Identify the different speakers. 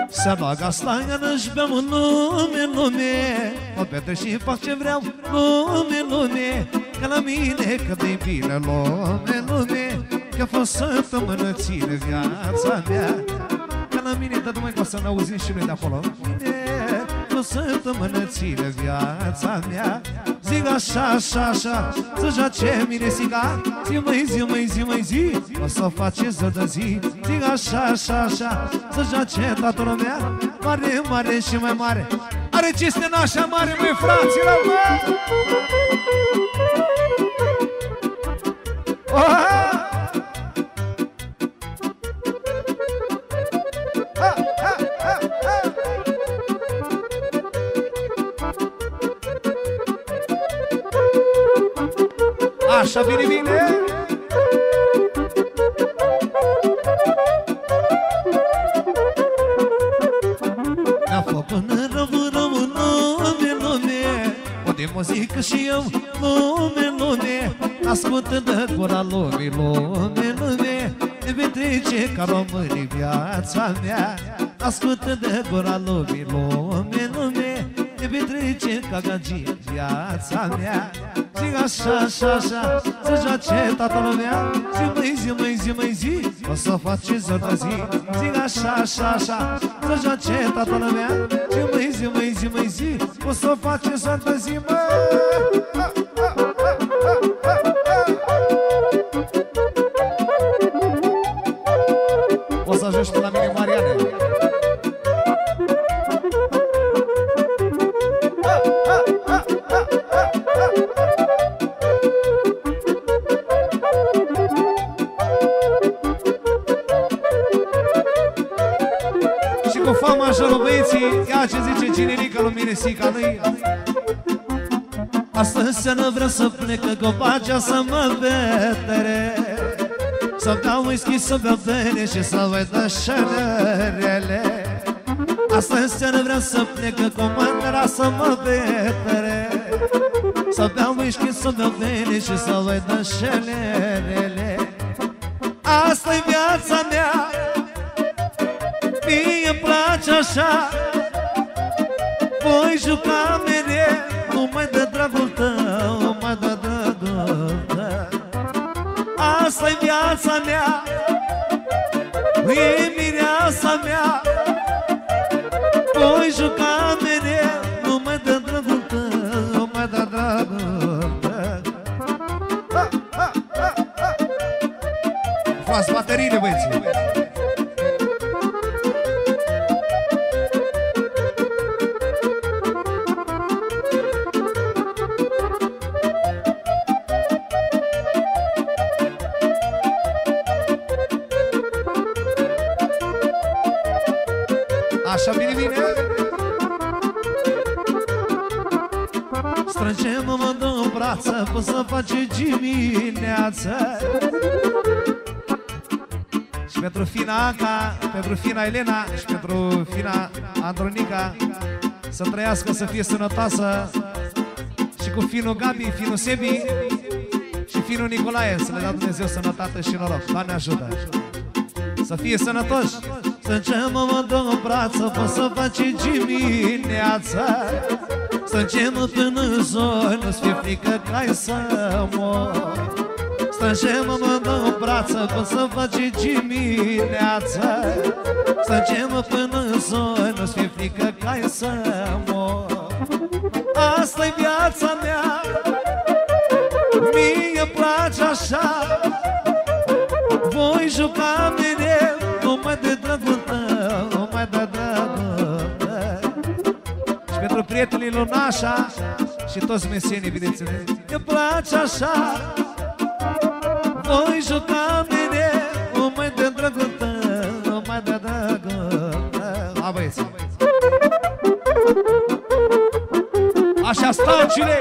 Speaker 1: Se bagă slangă și beau în lume, mă petrec și fac ce vreau, lume, că la mine cât de bine, lume, că fost săptămână ține viața mea. Că la mine, dar numai ca să ne auzim și noi de acolo. O săptămână ține viața mea. Zic așa, așa, așa, să joace mine siga. Zi, măi, zi, măi, zi, măi, zi, o să faceți zi de zi. Zic așa, așa, așa, să joace toată lumea. Mare, mare și mai mare. Are cinste nașa mare, măi, fraților, mă! Așa, bine, bine! Mi-a făcut până rău, lume, de muzică și eu, lume, ascultă de gura lumii, lume, ne petrece ca românii viața mea. Ascultă de gura lumii, lume, ne petrece ca gagii viața mea. Zic așa, așa, așa, să joace toată lumea. Zi, măi, zi, măi, zi, măi, zi, o să faceți zi de zi. Zic așa, așa, așa, să joace toată lumea. Zi, măi, zi, măi, zi, măi, zi, o să faceți zi de zi, mă. O să ajungi pe la mine, Mariane. Fa majorul băieții, ia ce zice generica lui Miresica lui. Astăzi seara vreau să plec cu pacea să mă vedere, să beau whisky, să beau bere și să văd șanerele. Astăzi seara vreau să plec cu mândra să mă vedere, să beau whisky, să beau bere și să văd șanerele. Asta-i viața mea, mie-mi place așa, voi juca mereu, numai de dragul tău, numai de dragul tău. Asta-i viața mea, e mireasa mea, voi juca mereu, numai de dragul tău, numai de dragul tău. Fați bateriile, băieții! Așa, bine, bine! Strângem-mă în brață până să face dimineață. Și pentru fina Anca, pentru fina Elena și pentru fina Andronica, să trăiască, să fie sănătoasă. Și cu finul Gabi, finul Sebi și finul Nicolae, să le dea Dumnezeu sănătate și noroc. Doamne ajută! Să fie sănătoși! Strângem-mă în brață până să face dimineața. Strângem-mă până în zori, nu-ți fie frică că ai să mor. Strângem-mă în brață până să face dimineața. Strângem-mă până în zori, nu-ți fie frică că ai să mor. Asta-i viața mea, mie-mi place așa, voi juca mereu, numai de dragul tău, numai de dragul tău. Și pentru prietenii lui Nașa și toți mesenii, bineînțeles, îmi place așa, voi juca mereu, numai de dragul tău, numai de dragul tău. Ha, băieți! Așa stau, cine?